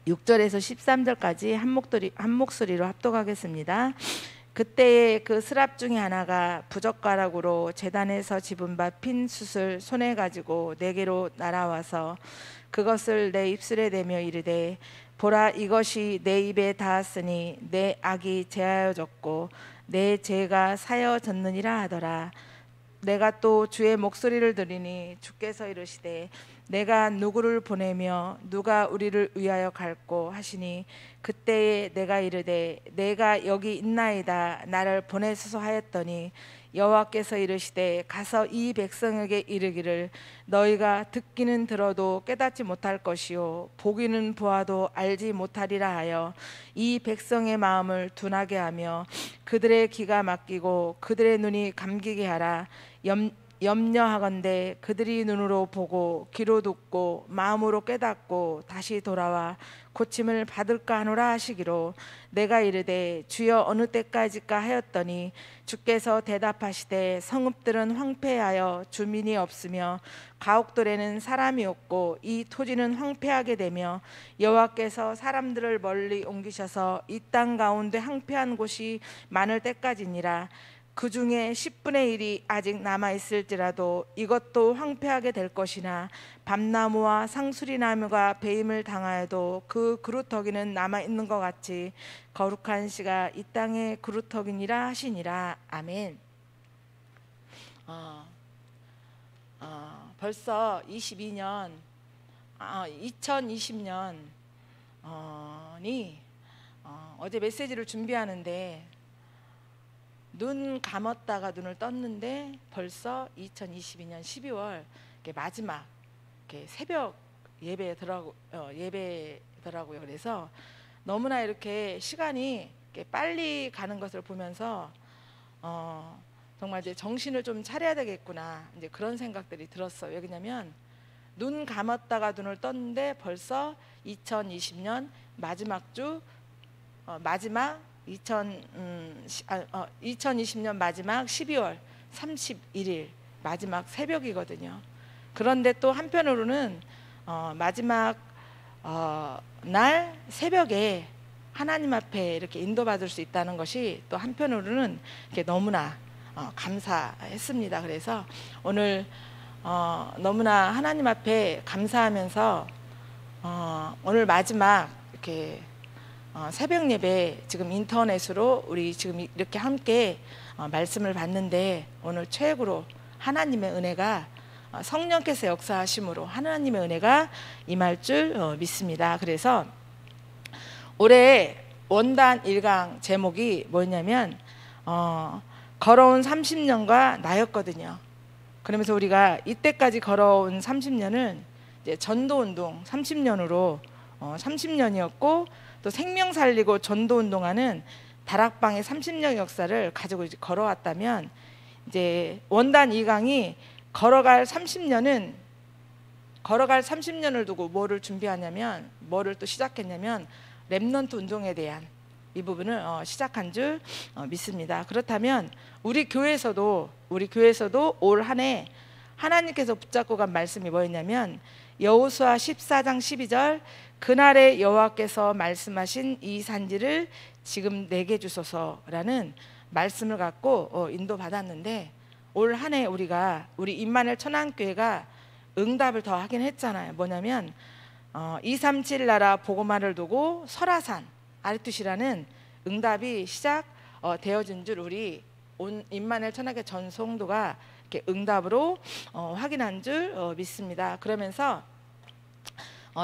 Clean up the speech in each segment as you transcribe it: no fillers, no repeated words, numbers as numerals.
6절에서 13절까지 한 목소리로 합독하겠습니다. 그때에 그 스랍 중에 하나가 부젓가락으로 제단에서 집은 바 핀 숯을 손에 가지고 내게로 날아와서 그것을 내 입술에 대며 이르되 보라, 이것이 내 입에 닿았으니 내 악이 제하여졌고 내 죄가 사여졌느니라 하더라. 내가 또 주의 목소리를 들으니 주께서 이르시되 내가 누구를 보내며 누가 우리를 위하여 갈꼬 하시니 그때에 내가 이르되 내가 여기 있나이다, 나를 보내소서 하였더니 여호와께서 이르시되 가서 이 백성에게 이르기를 너희가 듣기는 들어도 깨닫지 못할 것이요 보기는 보아도 알지 못하리라 하여 이 백성의 마음을 둔하게 하며 그들의 귀가 막히고 그들의 눈이 감기게 하라. 염려하건대 그들이 눈으로 보고 귀로 듣고 마음으로 깨닫고 다시 돌아와 고침을 받을까 하노라 하시기로 내가 이르되 주여 어느 때까지까 하였더니 주께서 대답하시되 성읍들은 황폐하여 주민이 없으며 가옥들에는 사람이 없고 이 토지는 황폐하게 되며 여호와께서 사람들을 멀리 옮기셔서 이 땅 가운데 황폐한 곳이 많을 때까지니라. 그 중에 10분의 1이 아직 남아있을지라도 이것도 황폐하게 될 것이나 밤나무와 상수리나무가 배임을 당하여도 그 그루터기는 남아있는 것 같이 거룩한 씨가 이 땅의 그루터기니라 하시니라. 아멘. 벌써 2020년이 어제 메시지를 준비하는데 눈 감았다가 눈을 떴는데 벌써 2022년 12월 마지막 새벽 예배더라고요. 그래서 너무나 이렇게 시간이 빨리 가는 것을 보면서 정말 이제 정신을 좀 차려야 되겠구나, 이제 그런 생각들이 들었어요. 왜냐면 눈 감았다가 눈을 떴는데 벌써 2020년 마지막 주 마지막 2020년 마지막 12월 31일 마지막 새벽이거든요. 그런데 또 한편으로는 마지막 날 새벽에 하나님 앞에 이렇게 인도받을 수 있다는 것이 또 한편으로는 이렇게 너무나 감사했습니다. 그래서 오늘 너무나 하나님 앞에 감사하면서 오늘 마지막 이렇게 새벽 예배 지금 인터넷으로 우리 지금 이렇게 함께 말씀을 받는데 오늘 최고로 하나님의 은혜가 성령께서 역사하심으로 하나님의 은혜가 임할 줄 믿습니다. 그래서 올해 원단 1강 제목이 뭐였냐면 걸어온 30년과 나였거든요. 그러면서 우리가 이때까지 걸어온 30년은 이제 전도운동 30년으로 30년이었고 또 생명 살리고 전도운동하는 다락방의 30년 역사를 가지고 이제 걸어왔다면 이제 원단 2강이 걸어갈 30년을 두고 뭐를 준비하냐면 뭐를 또 시작했냐면 렘넌트 운동에 대한 이 부분을 시작한 줄 믿습니다. 그렇다면 우리 교회에서도 올 한 해 하나님께서 붙잡고 간 말씀이 뭐였냐면 여호수아 14장 12절 그날에 여호와께서 말씀하신 이 산지를 지금 내게 주소서라는 말씀을 갖고 인도받았는데 올 한 해 우리 임마누엘 천안교회가 응답을 더 하긴 했잖아요. 뭐냐면 237 나라 복음화를 두고 설화산 아리투시라는 응답이 시작되어진 줄 우리 온 임마누엘 천안교회 전 성도가 이렇게 응답으로 확인한 줄 믿습니다. 그러면서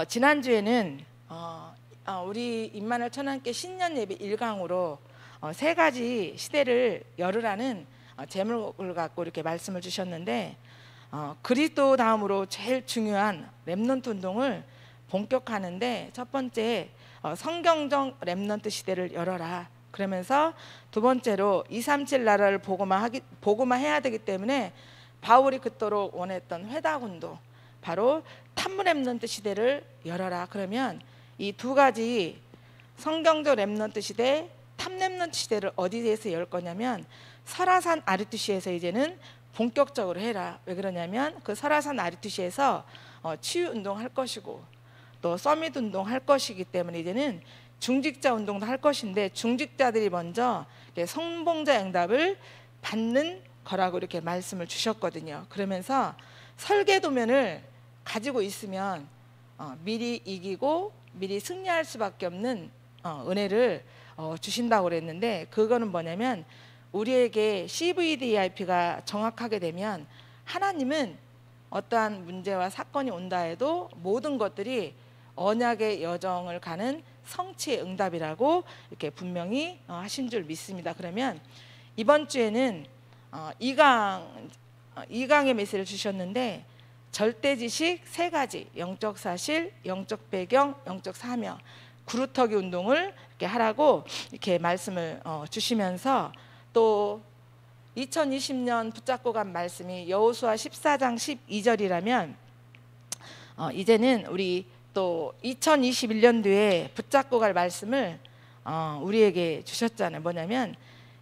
지난주에는 우리 임마누엘 천안교회 신년 예배 1강으로 세 가지 시대를 열으라는 제목을 갖고 이렇게 말씀을 주셨는데 그리스도 다음으로 제일 중요한 렘넌트 운동을 본격화하는데 첫 번째 성경적 렘넌트 시대를 열어라. 그러면서 두 번째로 237 나라를 복음화해야 되기 때문에 바울이 그토록 원했던 회다운동 바로 탐무 렘넌트 시대를 열어라. 그러면 이 두 가지 성경적 렘넌트 시대, 탐 렘넌트 시대를 어디에서 열 거냐면 설화산 아리투시에서 이제는 본격적으로 해라. 왜 그러냐면 그 설화산 아리투시에서 치유 운동할 것이고 또 서밋 운동 할 것이기 때문에 이제는 중직자 운동도 할 것인데 중직자들이 먼저 성봉자 응답을 받는 거라고 이렇게 말씀을 주셨거든요. 그러면서 설계도면을 가지고 있으면 미리 이기고 미리 승리할 수밖에 없는 은혜를 주신다고 그랬는데, 그거는 뭐냐면 우리에게 CVDIP가 정확하게 되면 하나님은 어떠한 문제와 사건이 온다 해도 모든 것들이 언약의 여정을 가는 성취의 응답이라고 이렇게 분명히 하신 줄 믿습니다. 그러면 이번 주에는 2강의 메시지를 주셨는데, 절대 지식 3가지, 영적 사실, 영적 배경, 영적 사명, 구루터기 운동을 이렇게 하라고 이렇게 말씀을 주시면서, 또 2020년 붙잡고 간 말씀이 여호수아 14장 12절이라면 이제는 우리 또 2021년도에 붙잡고 갈 말씀을 우리에게 주셨잖아요. 뭐냐면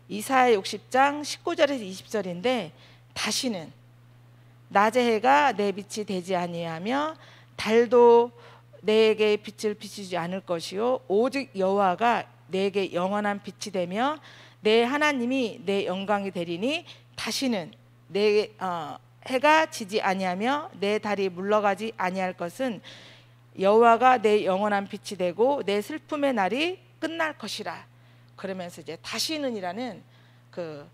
이사야 60장 19절에서 20절인데, 다시는 낮의 해가 내 빛이 되지 아니하며 달도 내게 빛을 비추지 않을 것이요 오직 여호와가 내게 영원한 빛이 되며 내 하나님이 내 영광이 되리니, 다시는 내 해가 지지 아니하며 내 달이 물러가지 아니할 것은 여호와가 내 영원한 빛이 되고 내 슬픔의 날이 끝날 것이라. 그러면서 이제 다시는이라는 그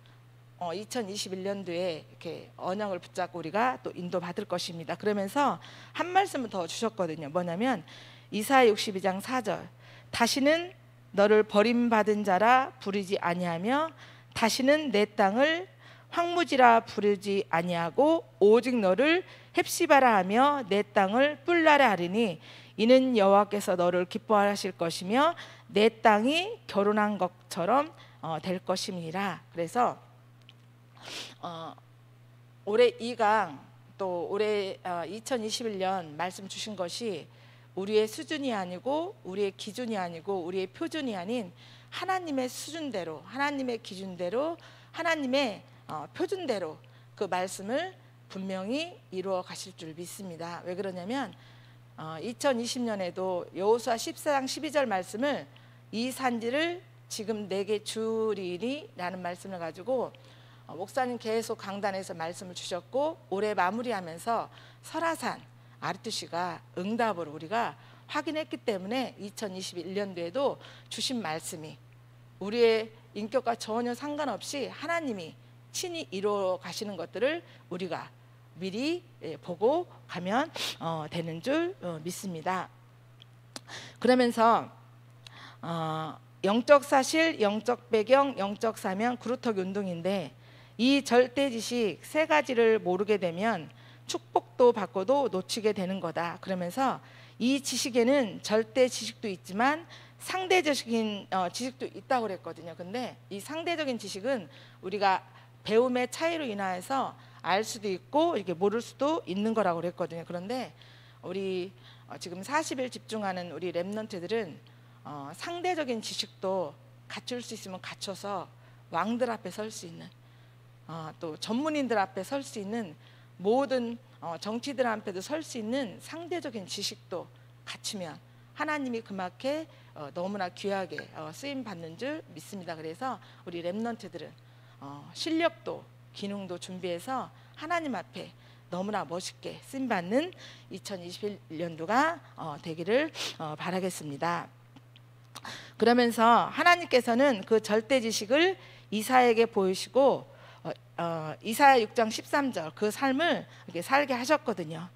2021년도에 이렇게 언약을 붙잡고 우리가 또 인도받을 것입니다. 그러면서 한 말씀을 더 주셨거든요. 뭐냐면 이사야 62장 4절, 다시는 너를 버림받은 자라 부르지 아니하며 다시는 내 땅을 황무지라 부르지 아니하고 오직 너를 헵시바라 하며 내 땅을 뿔라라 하리니, 이는 여호와께서 너를 기뻐하실 것이며 내 땅이 결혼한 것처럼 될 것임이라. 그래서 올해 2강 또 올해 2021년 말씀 주신 것이 우리의 수준이 아니고 우리의 기준이 아니고 우리의 표준이 아닌 하나님의 수준대로, 하나님의 기준대로, 하나님의 표준대로 그 말씀을 분명히 이루어 가실 줄 믿습니다. 왜 그러냐면 2020년에도 여호수아 14장 12절 말씀을 이 산지를 지금 내게 주리니 라는 말씀을 가지고 목사님 계속 강단에서 말씀을 주셨고, 올해 마무리하면서 설화산 아르투시가 응답으로 우리가 확인했기 때문에 2021년도에도 주신 말씀이 우리의 인격과 전혀 상관없이 하나님이 친히 이루어 가시는 것들을 우리가 미리 보고 가면 되는 줄 믿습니다. 그러면서 영적 사실, 영적 배경, 영적 사명, 구루터기 운동인데, 이 절대 지식 3가지를 모르게 되면 축복도 받고도 놓치게 되는 거다. 그러면서 이 지식에는 절대 지식도 있지만 상대적인 지식도 있다고 그랬거든요. 근데 이 상대적인 지식은 우리가 배움의 차이로 인하여서 알 수도 있고 이렇게 모를 수도 있는 거라고 그랬거든요. 그런데 우리 지금 40일 집중하는 우리 렘넌트들은 상대적인 지식도 갖출 수 있으면 갖춰서 왕들 앞에 설 수 있는, 또 전문인들 앞에 설 수 있는, 모든 정치들 앞에도 설 수 있는 상대적인 지식도 갖추면 하나님이 그만큼 너무나 귀하게 쓰임 받는 줄 믿습니다. 그래서 우리 렘넌트들은 실력도 기능도 준비해서 하나님 앞에 너무나 멋있게 쓰임 받는 2021년도가 되기를 바라겠습니다. 그러면서 하나님께서는 그 절대 지식을 이사야에게 보이시고 이사야 6장 13절 그 삶을 이렇게 살게 하셨거든요.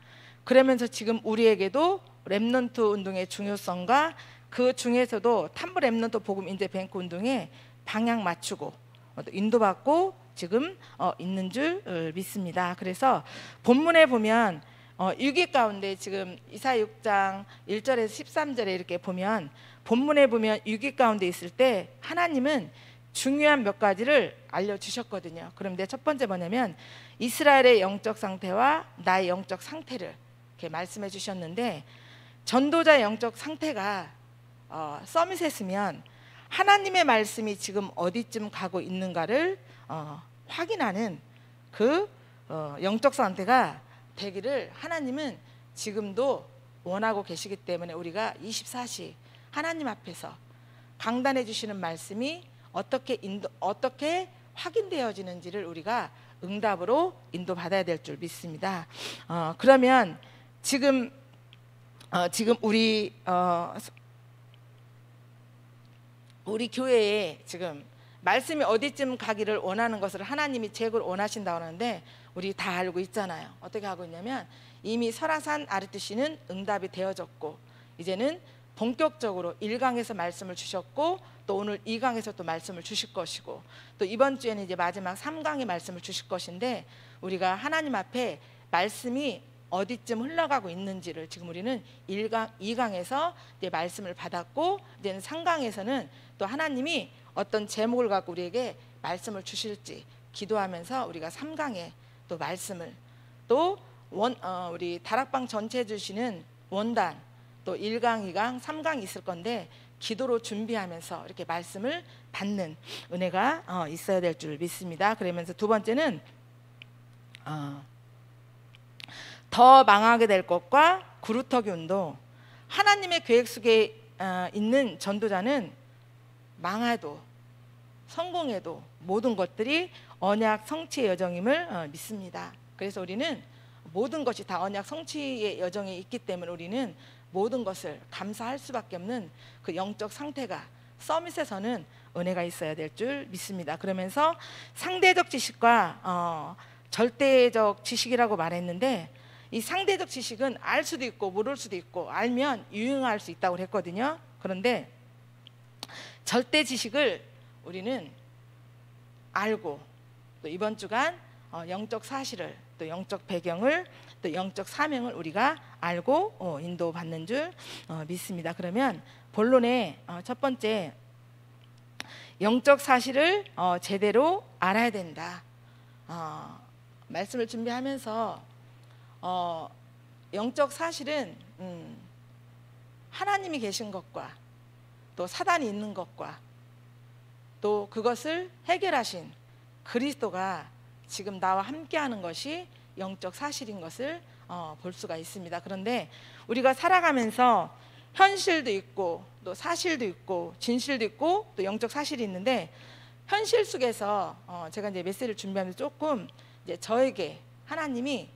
그러면서 지금 우리에게도 렘넌트 운동의 중요성과 그 중에서도 탐브 렘넌트 복음 인재 뱅크 운동에 방향 맞추고 인도받고 지금 있는 줄 믿습니다. 그래서 본문에 보면 위기 가운데 지금 이사야 6장 1절에서 13절에 이렇게 보면, 본문에 보면 위기 가운데 있을 때 하나님은 중요한 몇 가지를 알려주셨거든요. 그런데 첫 번째 뭐냐면 이스라엘의 영적 상태와 나의 영적 상태를 이렇게 말씀해 주셨는데, 전도자의 영적 상태가 서밋했으면 하나님의 말씀이 지금 어디쯤 가고 있는가를 확인하는 그 영적 상태가 되기를 하나님은 지금도 원하고 계시기 때문에 우리가 24시 하나님 앞에서 강단해 주시는 말씀이 어떻게 확인되어지는지를 우리가 응답으로 인도받아야 될 줄 믿습니다. 그러면 지금 우리 교회에 지금 말씀이 어디쯤 가기를 원하는 것을 하나님이 제걸 원하신다고 하는데 우리 다 알고 있잖아요. 어떻게 하고 있냐면 이미 설화산 아르투시는 응답이 되어졌고 이제는 본격적으로 1강에서 말씀을 주셨고 또 오늘 2강에서 또 말씀을 주실 것이고 또 이번 주에는 이제 마지막 3강의 말씀을 주실 것인데 우리가 하나님 앞에 말씀이 어디쯤 흘러가고 있는지를 지금 우리는 1강, 2강에서 이제 말씀을 받았고 이제는 3강에서는 또 하나님이 어떤 제목을 갖고 우리에게 말씀을 주실지 기도하면서 우리가 3강에 또 말씀을 또 우리 다락방 전체 주시는 원단 또 1강, 2강, 3강이 있을 건데 기도로 준비하면서 이렇게 말씀을 받는 은혜가 있어야 될 줄 믿습니다. 그러면서 두 번째는 더 망하게 될 것과 구루터기 운동. 하나님의 계획 속에 있는 전도자는 망해도 성공해도 모든 것들이 언약 성취의 여정임을 믿습니다. 그래서 우리는 모든 것이 다 언약 성취의 여정에 있기 때문에 우리는 모든 것을 감사할 수밖에 없는 그 영적 상태가 서밋에서는 은혜가 있어야 될 줄 믿습니다. 그러면서 상대적 지식과 절대적 지식이라고 말했는데 이 상대적 지식은 알 수도 있고 모를 수도 있고 알면 유용할 수 있다고 했거든요. 그런데 절대 지식을 우리는 알고 또 이번 주간 영적 사실을 또 영적 배경을 또 영적 사명을 우리가 알고 인도받는 줄 믿습니다. 그러면 본론의 첫 번째 영적 사실을 제대로 알아야 된다. 말씀을 준비하면서 영적 사실은 하나님이 계신 것과 또 사단이 있는 것과 또 그것을 해결하신 그리스도가 지금 나와 함께하는 것이 영적 사실인 것을 볼 수가 있습니다. 그런데 우리가 살아가면서 현실도 있고 또 사실도 있고 진실도 있고 또 영적 사실이 있는데 현실 속에서 제가 이제 메시지를 준비하면서 조금 이제 저에게 하나님이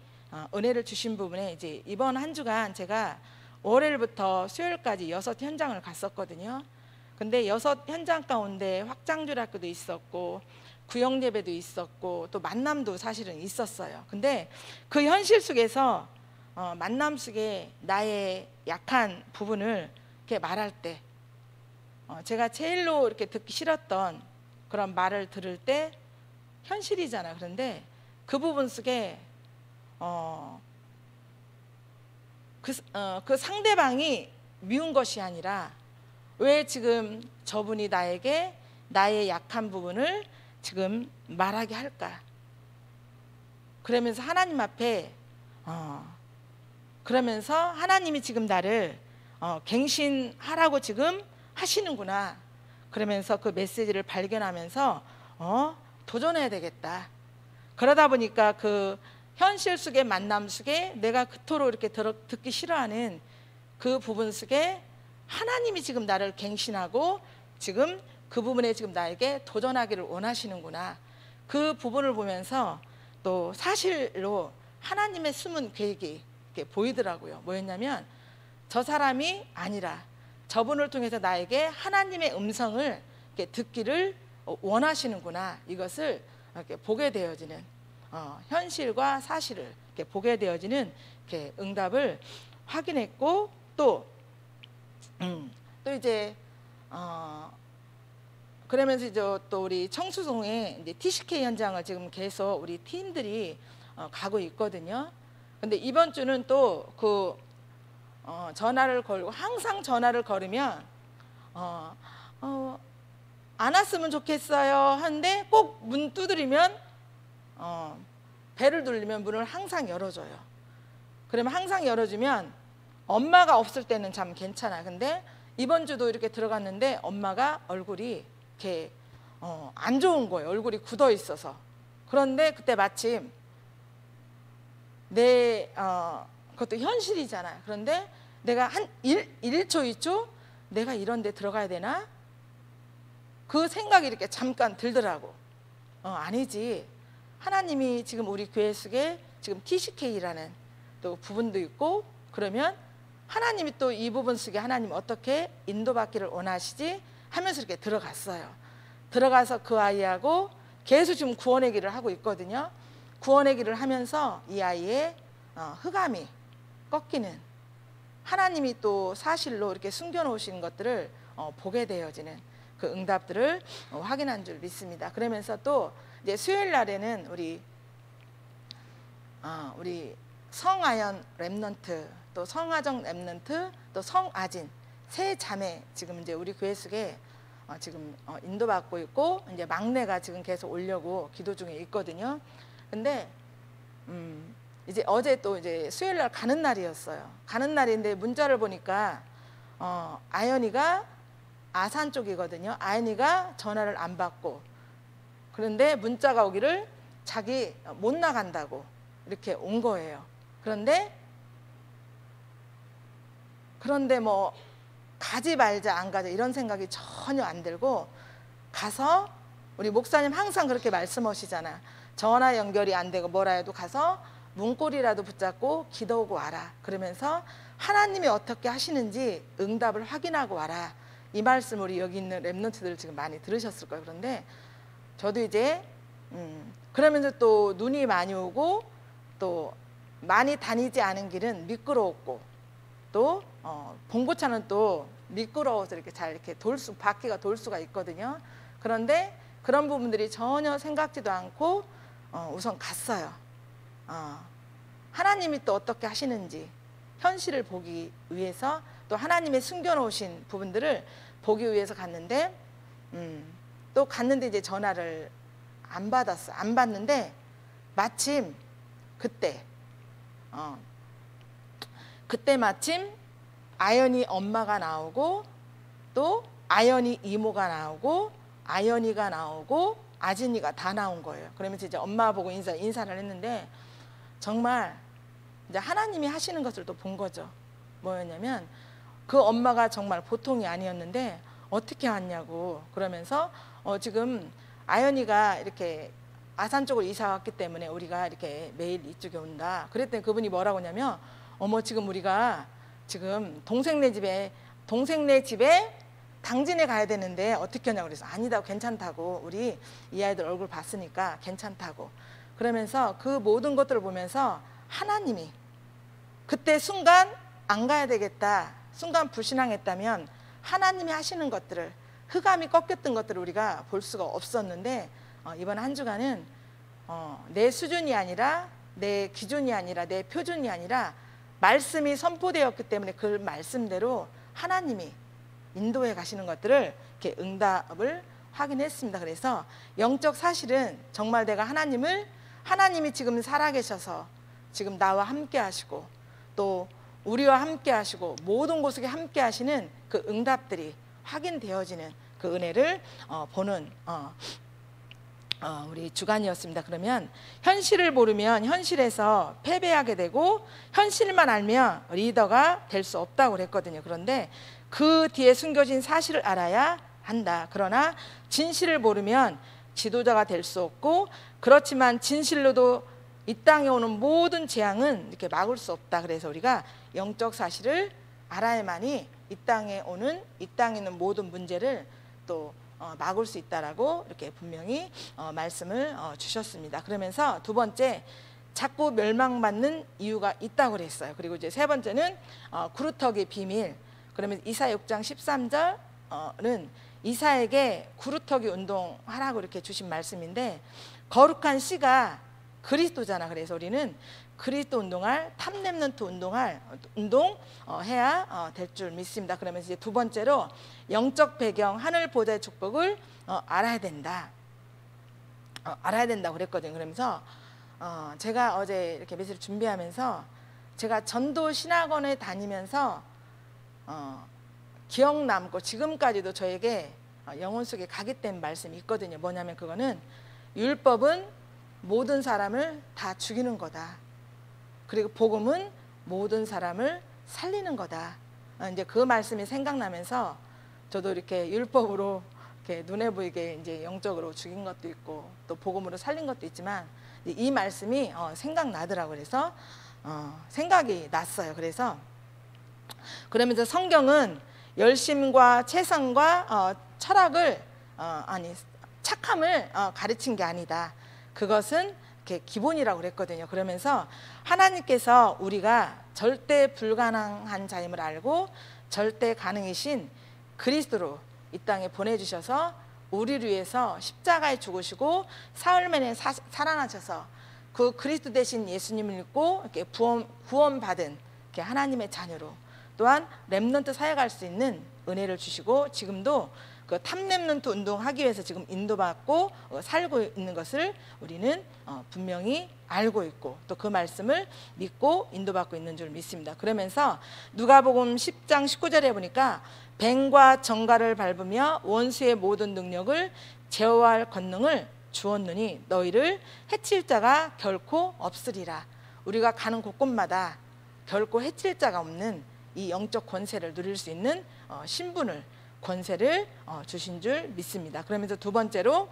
은혜를 주신 부분에 이제 이번 한 주간 제가 월요일부터 수요일까지 6 현장을 갔었거든요. 근데 6 현장 가운데 확장주일학교도 있었고 구역 예배도 있었고 또 만남도 사실은 있었어요. 근데 그 현실 속에서 만남 속에 나의 약한 부분을 이렇게 말할 때 제가 제일로 이렇게 듣기 싫었던 그런 말을 들을 때 현실이잖아요. 그런데 그 부분 속에 그 상대방이 미운 것이 아니라 왜 지금 저분이 나에게 나의 약한 부분을 지금 말하게 할까? 그러면서 하나님 앞에 그러면서 하나님이 지금 나를 갱신하라고 지금 하시는구나. 그러면서 그 메시지를 발견하면서 도전해야 되겠다. 그러다 보니까 그 현실 속의 만남 속에 내가 그토록 이렇게 듣기 싫어하는 그 부분 속에 하나님이 지금 나를 갱신하고 지금 그 부분에 지금 나에게 도전하기를 원하시는구나. 그 부분을 보면서 또 사실로 하나님의 숨은 계획이 이렇게 보이더라고요. 뭐였냐면 저 사람이 아니라 저분을 통해서 나에게 하나님의 음성을 이렇게 듣기를 원하시는구나. 이것을 이렇게 보게 되어지는 현실과 사실을 이렇게 보게 되어지는 이렇게 응답을 확인했고 또 이제 그러면서 이제 또 우리 청수동에 이제 TCK 현장을 지금 계속 우리 팀들이 가고 있거든요. 근데 이번 주는 또 그 전화를 걸고 항상 전화를 걸으면 안 왔으면 좋겠어요 하는데 꼭 문 두드리면 배를 돌리면 문을 항상 열어줘요. 그러면 항상 열어주면 엄마가 없을 때는 참 괜찮아. 근데 이번 주도 이렇게 들어갔는데 엄마가 얼굴이 이렇게 안 좋은 거예요. 얼굴이 굳어 있어서. 그런데 그때 마침 그것도 현실이잖아요. 그런데 내가 한 1초 2초 내가 이런 데 들어가야 되나? 그 생각이 이렇게 잠깐 들더라고. 아니지. 하나님이 지금 우리 교회 속에 지금 TCK라는 또 부분도 있고, 그러면 하나님이 또 이 부분 속에 하나님 어떻게 인도받기를 원하시지 하면서 이렇게 들어갔어요. 들어가서 그 아이하고 계속 지금 구원의 길을 하고 있거든요. 구원의 길을 하면서 이 아이의 흑암이 꺾이는, 하나님이 또 사실로 이렇게 숨겨놓으신 것들을 보게 되어지는 그 응답들을 확인한 줄 믿습니다. 그러면서 또 이제 수요일 날에는 우리 성아연 랩넌트, 또 성아정 랩넌트, 또 성아진 세 자매 지금 이제 우리 교회 속에 지금 인도받고 있고, 이제 막내가 지금 계속 오려고 기도 중에 있거든요. 근데 이제 어제 또 이제 수요일 날 가는 날이었어요. 가는 날인데 문자를 보니까 아연이가 아산 쪽이거든요. 아연이가 전화를 안 받고, 그런데 문자가 오기를 자기 못 나간다고 이렇게 온 거예요. 그런데 뭐 가지 말자 안 가자 이런 생각이 전혀 안 들고, 가서 우리 목사님 항상 그렇게 말씀하시잖아. 전화 연결이 안 되고 뭐라 해도 가서 문고리라도 붙잡고 기도하고 와라. 그러면서 하나님이 어떻게 하시는지 응답을 확인하고 와라. 이 말씀 우리 여기 있는 랩런트들 지금 많이 들으셨을 거예요. 그런데 저도 이제 그러면서 또 눈이 많이 오고, 또 많이 다니지 않은 길은 미끄러웠고, 또 봉고차는 또 미끄러워서 이렇게 잘 이렇게 바퀴가 돌 수가 있거든요. 그런데 그런 부분들이 전혀 생각지도 않고 우선 갔어요. 하나님이 또 어떻게 하시는지 현실을 보기 위해서, 또 하나님의 숨겨놓으신 부분들을 보기 위해서 갔는데, 또 갔는데 이제 전화를 안 받았어. 안 받는데 마침 그때 마침 아연이 엄마가 나오고, 또 아연이 이모가 나오고, 아연이가 나오고, 아진이가 다 나온 거예요. 그러면서 이제 엄마 보고 인사를 했는데, 정말 이제 하나님이 하시는 것을 또 본 거죠. 뭐였냐면 그 엄마가 정말 보통이 아니었는데 어떻게 왔냐고. 그러면서 지금 아연이가 이렇게 아산 쪽으로 이사 왔기 때문에 우리가 이렇게 매일 이쪽에 온다. 그랬더니 그분이 뭐라고 하냐면, 어머 지금 우리가 지금 동생네 집에 당진에 가야 되는데 어떻게 하냐고. 그래서 아니다, 괜찮다고, 우리 이 아이들 얼굴 봤으니까 괜찮다고. 그러면서 그 모든 것들을 보면서 하나님이 그때 순간 안 가야 되겠다, 순간 불신앙했다면 하나님이 하시는 것들을, 흑암이 꺾였던 것들을 우리가 볼 수가 없었는데, 이번 한 주간은 내 수준이 아니라, 내 기준이 아니라, 내 표준이 아니라 말씀이 선포되었기 때문에 그 말씀대로 하나님이 인도해 가시는 것들을 이렇게 응답을 확인했습니다. 그래서 영적 사실은 정말 내가 하나님이 지금 살아계셔서 지금 나와 함께 하시고, 또 우리와 함께 하시고, 모든 곳에 함께 하시는 그 응답들이 확인되어지는 그 은혜를 보는 우리 주간이었습니다. 그러면 현실을 모르면 현실에서 패배하게 되고, 현실만 알면 리더가 될 수 없다고 그랬거든요. 그런데 그 뒤에 숨겨진 사실을 알아야 한다. 그러나 진실을 모르면 지도자가 될 수 없고, 그렇지만 진실로도 이 땅에 오는 모든 재앙은 이렇게 막을 수 없다. 그래서 우리가 영적 사실을 알아야만이 이 땅에 있는 모든 문제를 또 막을 수 있다라고 이렇게 분명히 말씀을 주셨습니다. 그러면서 두 번째, 자꾸 멸망받는 이유가 있다고 그랬어요. 그리고 이제 세 번째는 구루터기 비밀. 그러면 이사 6장 13절은 이사에게 구루터기 운동하라고 이렇게 주신 말씀인데, 거룩한 씨가 그리스도잖아. 그래서 우리는 그리스도 운동할, 탑랩런트 운동해야 될 줄 믿습니다. 그러면서 이제 두 번째로 영적 배경, 하늘 보좌의 축복을 알아야 된다. 알아야 된다고 그랬거든요. 그러면서 제가 어제 이렇게 메시지를 준비하면서 제가 전도 신학원에 다니면서 기억 남고 지금까지도 저에게 영혼 속에 각인된 말씀이 있거든요. 뭐냐면 그거는 율법은 모든 사람을 다 죽이는 거다. 그리고 복음은 모든 사람을 살리는 거다. 이제 그 말씀이 생각나면서 저도 이렇게 율법으로 이렇게 눈에 보이게 이제 영적으로 죽인 것도 있고 또 복음으로 살린 것도 있지만 이 말씀이 생각나더라고요. 그래서 생각이 났어요. 그래서 그러면서 성경은 열심과 최선과 철학을 아니 착함을 가르친 게 아니다. 그것은 이렇게 기본이라고 그랬거든요. 그러면서 하나님께서 우리가 절대 불가능한 자임을 알고 절대 가능이신 그리스도로 이 땅에 보내주셔서 우리를 위해서 십자가에 죽으시고 사흘 만에 살아나셔서 그 그리스도 되신 예수님을 믿고 이렇게 구원받은 이렇게 하나님의 자녀로 또한 렘넌트 사역할 수 있는 은혜를 주시고 지금도 그 탑렘넌트 운동하기 위해서 지금 인도받고 살고 있는 것을 우리는 분명히 알고 있고 또 그 말씀을 믿고 인도받고 있는 줄 믿습니다. 그러면서 누가복음 10장 19절에 보니까 뱀과 정갈을 밟으며 원수의 모든 능력을 제어할 권능을 주었느니 너희를 해칠 자가 결코 없으리라. 우리가 가는 곳곳마다 결코 해칠 자가 없는 이 영적 권세를 누릴 수 있는 신분을 권세를 주신 줄 믿습니다. 그러면서 두 번째로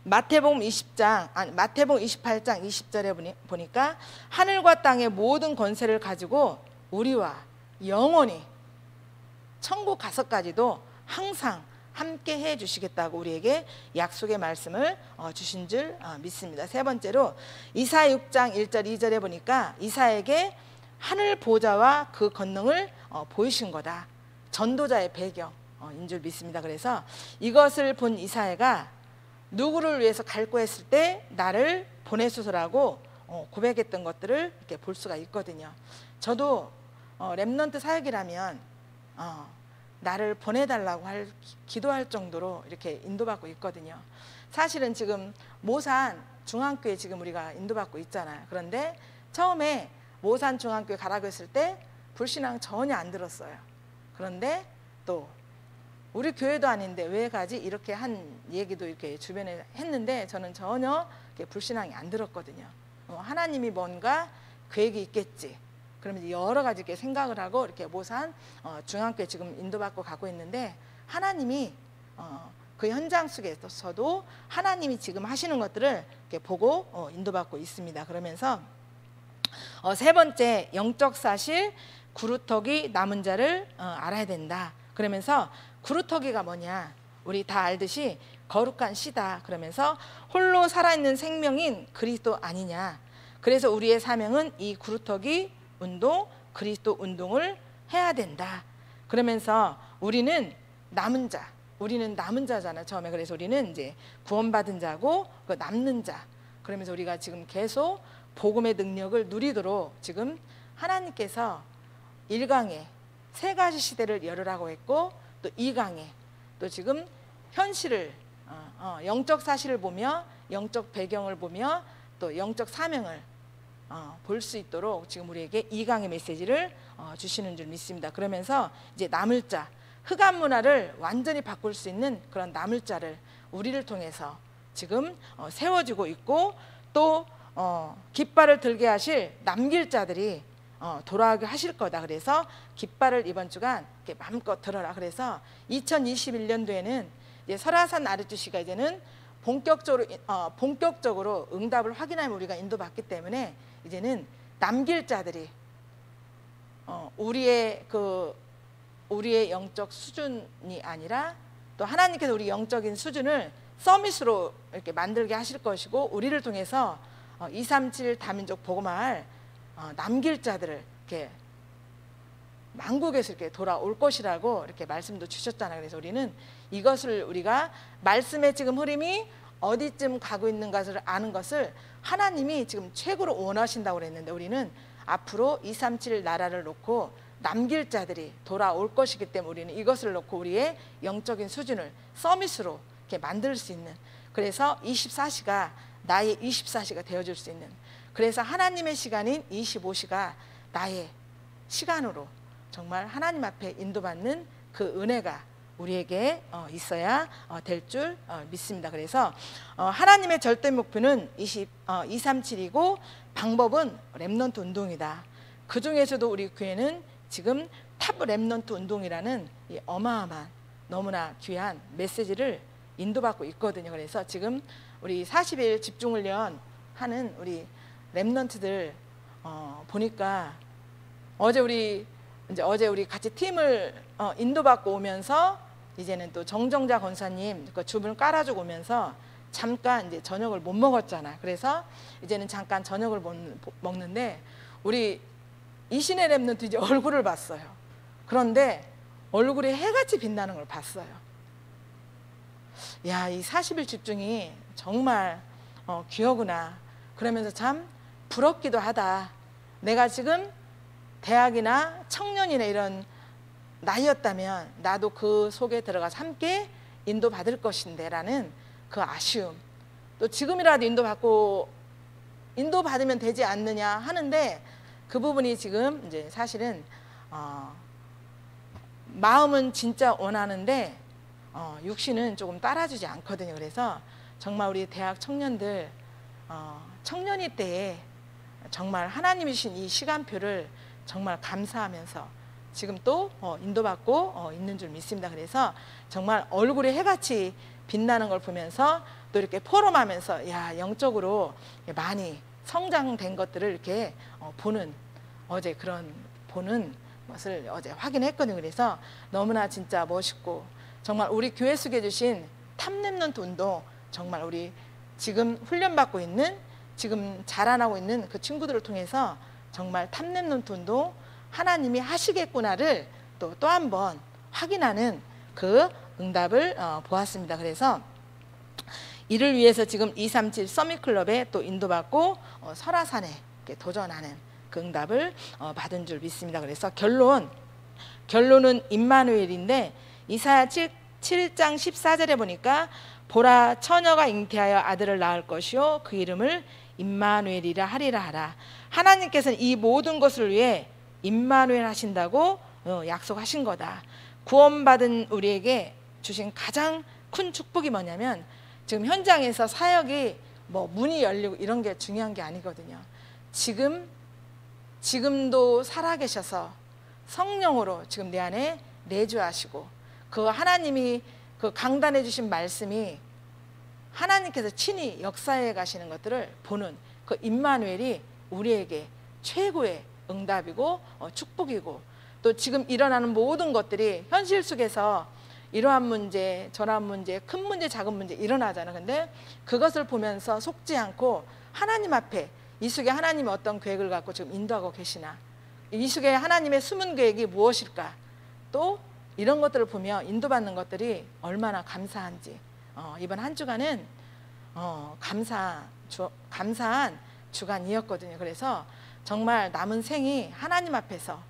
마태복음 28장 20절에 보니까 하늘과 땅의 모든 권세를 가지고 우리와 영원히 천국 가서까지도 항상 함께 해 주시겠다고 우리에게 약속의 말씀을 주신 줄 믿습니다. 세 번째로 이사야 6장 1절 2절에 보니까 이사야에게 하늘 보좌와 그 권능을 보이신 거다. 전도자의 배경인 줄 믿습니다. 그래서 이것을 본 이사야가 누구를 위해서 갈구했을 때 나를 보내소서라고 고백했던 것들을 이렇게 볼 수가 있거든요. 저도 렘넌트 사역이라면 나를 보내달라고 기도할 정도로 이렇게 인도받고 있거든요. 사실은 지금 모산 중앙교회 지금 우리가 인도받고 있잖아요. 그런데 처음에 모산 중앙교회 가라고 했을 때 불신앙 전혀 안 들었어요. 그런데 또 우리 교회도 아닌데 왜 가지? 이렇게 한 얘기도 이렇게 주변에 했는데 저는 전혀 불신앙이 안 들었거든요. 하나님이 뭔가 계획이 있겠지. 그러면 여러 가지 이렇게 생각을 하고 이렇게 모산 중앙교회 지금 인도받고 가고 있는데 하나님이 그 현장 속에서도 하나님이 지금 하시는 것들을 이렇게 보고 인도받고 있습니다. 그러면서 세 번째 영적 사실 구루터기 남은 자를 알아야 된다. 그러면서 구루터기가 뭐냐? 우리 다 알듯이 거룩한 씨다. 그러면서 홀로 살아있는 생명인 그리스도 아니냐? 그래서 우리의 사명은 이 구루터기 운동, 그리스도 운동을 해야 된다. 그러면서 우리는 남은 자잖아 처음에. 그래서 우리는 이제 구원받은 자고 그 남는 자. 그러면서 우리가 지금 계속 복음의 능력을 누리도록 지금 하나님께서 1강에 세 가지 시대를 열으라고 했고 또 2강에 또 지금 현실을 영적 사실을 보며 영적 배경을 보며 또 영적 사명을 볼 수 있도록 지금 우리에게 2강의 메시지를 주시는 줄 믿습니다. 그러면서 이제 남을 자, 흑암 문화를 완전히 바꿀 수 있는 그런 남을 자를 우리를 통해서 지금 세워지고 있고 또 깃발을 들게 하실 남길 자들이 돌아오게 하실 거다. 그래서 깃발을 이번 주간 이렇게 마음껏 들어라. 그래서 2021년도에는 이제 설화산 아르투시가 이제는 본격적으로 응답을 확인하면 우리가 인도받기 때문에 이제는 남길 자들이 우리의 영적 수준이 아니라 또 하나님께서 우리 영적인 수준을 서밋으로 이렇게 만들게 하실 것이고 우리를 통해서 237 다민족 복음화할 남길 자들을 이렇게 만국에서 이렇게 돌아올 것이라고 이렇게 말씀도 주셨잖아요. 그래서 우리는 이것을 우리가 말씀의 지금 흐름이 어디쯤 가고 있는 것을 아는 것을 하나님이 지금 최고로 원하신다고 그랬는데 우리는 앞으로 237 나라를 놓고 남길 자들이 돌아올 것이기 때문에 우리는 이것을 놓고 우리의 영적인 수준을 서밋으로 이렇게 만들 수 있는, 그래서 24시가 나의 24시가 되어줄 수 있는, 그래서 하나님의 시간인 25시가 나의 시간으로 정말 하나님 앞에 인도받는 그 은혜가 우리에게 있어야 될 줄 믿습니다. 그래서 하나님의 절대 목표는 237이고 방법은 렘넌트 운동이다. 그 중에서도 우리 교회는 지금 탑 렘넌트 운동이라는 이 어마어마한 너무나 귀한 메시지를 인도받고 있거든요. 그래서 지금 우리 40일 집중훈련 하는 우리 렘넌트들 보니까 어제 우리 같이 팀을 인도받고 오면서 이제는 또 정정자 권사님 그 주문을 깔아주고 오면서 잠깐 이제 저녁을 못 먹었잖아. 그래서 이제는 잠깐 저녁을 먹는데 우리 이신의 렘넌트 이제 얼굴을 봤어요. 그런데 얼굴이 해같이 빛나는 걸 봤어요. 야, 이 40일 집중이 정말 귀하구나. 그러면서 참 부럽기도 하다. 내가 지금 대학이나 청년이나 이런 나이였다면 나도 그 속에 들어가서 함께 인도받을 것인데 라는 그 아쉬움, 또 지금이라도 인도받으면 되지 않느냐 하는데 그 부분이 지금 이제 사실은 마음은 진짜 원하는데 육신은 조금 따라주지 않거든요. 그래서 정말 우리 대학 청년들 청년이 때에 정말 하나님이 주신 이 시간표를 정말 감사하면서 지금 또 인도받고 있는 줄 믿습니다. 그래서 정말 얼굴이 해같이 빛나는 걸 보면서 또 이렇게 포럼하면서 야, 영적으로 많이 성장된 것들을 이렇게 보는 것을 어제 확인했거든요. 그래서 너무나 진짜 멋있고 정말 우리 교회 속에 주신 탑 렘넌트 운동, 정말 우리 지금 훈련받고 있는 지금 자라나고 있는 그 친구들을 통해서 정말 탑 렘넌트 운동 하나님이 하시겠구나를 또 한 번 확인하는 그 응답을 보았습니다. 그래서 이를 위해서 지금 237 서밋클럽에 또 인도받고 설화산에 도전하는 그 응답을 받은 줄 믿습니다. 그래서 결론은 임마누엘인데 이사야 7장 14절에 보니까 보라 처녀가 잉태하여 아들을 낳을 것이요 그 이름을 임마누엘이라 하리라 하라. 하나님께서는 이 모든 것을 위해 임마누엘 하신다고 약속하신 거다. 구원받은 우리에게 주신 가장 큰 축복이 뭐냐면 지금 현장에서 사역이 문이 열리고 이런 게 중요한 게 아니거든요. 지금도 살아계셔서 성령으로 지금 내 안에 내주하시고 그 하나님이 그 강단해 주신 말씀이 하나님께서 친히 역사해 가시는 것들을 보는 그 임마누엘이 우리에게 최고의 응답이고 축복이고 또 지금 일어나는 모든 것들이 현실 속에서 이러한 문제 저러한 문제 큰 문제 작은 문제 일어나잖아요. 근데 그것을 보면서 속지 않고 하나님 앞에 이 속에 하나님이 어떤 계획을 갖고 지금 인도하고 계시나, 이 속에 하나님의 숨은 계획이 무엇일까, 또 이런 것들을 보며 인도받는 것들이 얼마나 감사한지 이번 한 주간은 감사한 주간이었거든요. 그래서 정말 남은 생이 하나님 앞에서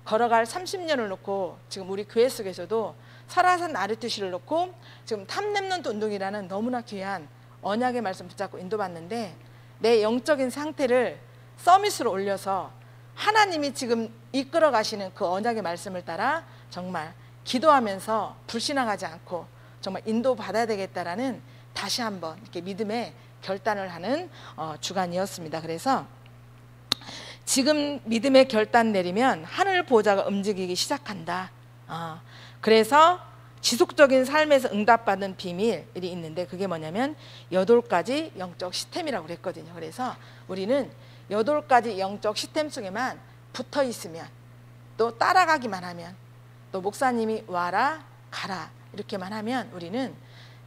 걸어갈 30년을 놓고 지금 우리 교회 속에서도 설화산 아르투시를 놓고 지금 탑 렘넌트 운동이라는 너무나 귀한 언약의 말씀 붙잡고 인도받는데 내 영적인 상태를 서밋으로 올려서 하나님이 지금 이끌어 가시는 그 언약의 말씀을 따라 정말 기도하면서 불신앙하지 않고 정말 인도받아야 되겠다라는 다시 한번 이렇게 믿음의 결단을 하는 주간이었습니다. 그래서 지금 믿음의 결단 내리면 하늘 보좌가 움직이기 시작한다. 그래서 지속적인 삶에서 응답받는 비밀이 있는데 그게 뭐냐면 8가지 영적 시스템이라고 그랬거든요. 그래서 우리는 8가지 영적 시스템 속에만 붙어 있으면, 또 따라가기만 하면, 또 목사님이 와라 가라 이렇게만 하면 우리는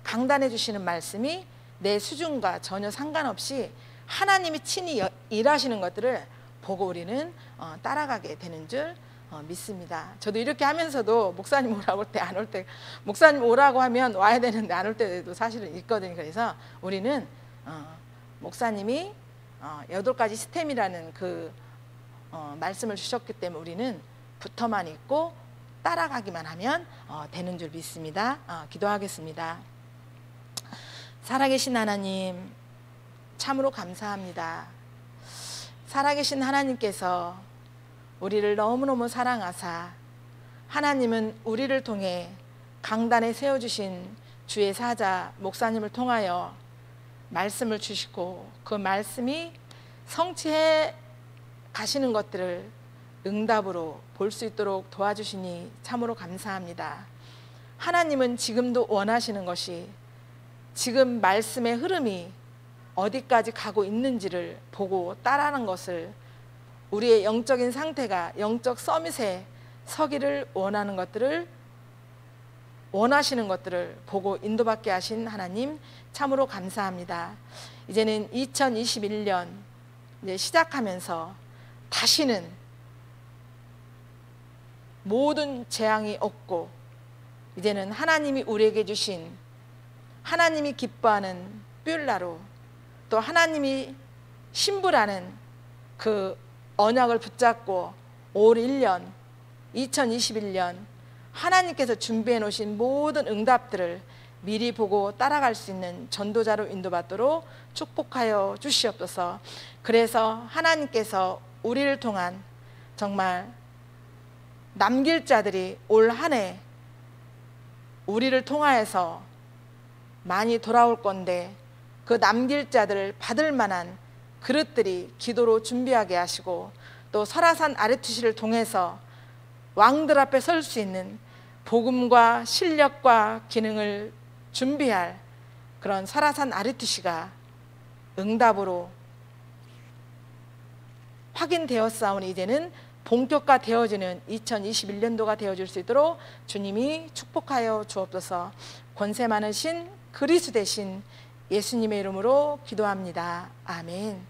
강단해 주시는 말씀이 내 수준과 전혀 상관없이 하나님이 친히 일하시는 것들을 보고 우리는 따라가게 되는 줄 믿습니다. 저도 이렇게 하면서도 목사님 오라고 할 때 안 올 때, 목사님 오라고 하면 와야 되는데 안 올 때도 사실은 있거든요. 그래서 우리는 목사님이 8가지 시스템이라는 그 말씀을 주셨기 때문에 우리는 붙어만 있고 따라가기만 하면 되는 줄 믿습니다. 기도하겠습니다. 살아계신 하나님, 참으로 감사합니다. 살아계신 하나님께서 우리를 너무너무 사랑하사 하나님은 우리를 통해 강단에 세워주신 주의 사자 목사님을 통하여 말씀을 주시고 그 말씀이 성취해 가시는 것들을 응답으로 볼 수 있도록 도와주시니 참으로 감사합니다. 하나님은 지금도 원하시는 것이 지금 말씀의 흐름이 어디까지 가고 있는지를 보고 따라하는 것을, 우리의 영적인 상태가 영적 서밋에 서기를 원하시는 것들을 보고 인도받게 하신 하나님 참으로 감사합니다. 이제는 2021년 이제 시작하면서 다시는 모든 재앙이 없고, 이제는 하나님이 우리에게 주신, 하나님이 기뻐하는 뷸라로, 또 하나님이 신부라는 그 언약을 붙잡고 올 1년 2021년 하나님께서 준비해 놓으신 모든 응답들을 미리 보고 따라갈 수 있는 전도자로 인도받도록 축복하여 주시옵소서. 그래서 하나님께서 우리를 통한 정말 남길 자들이 올 한 해 우리를 통하여서 많이 돌아올 건데, 그 남길 자들을 받을 만한 그릇들이 기도로 준비하게 하시고, 또 설화산 아르투시를 통해서 왕들 앞에 설 수 있는 복음과 실력과 기능을 준비할 그런 설화산 아르투시가 응답으로 확인되었사오니 이제는 본격화되어지는 2021년도가 되어질 수 있도록 주님이 축복하여 주옵소서. 권세 많으신 그리스도 되신 예수님의 이름으로 기도합니다. 아멘.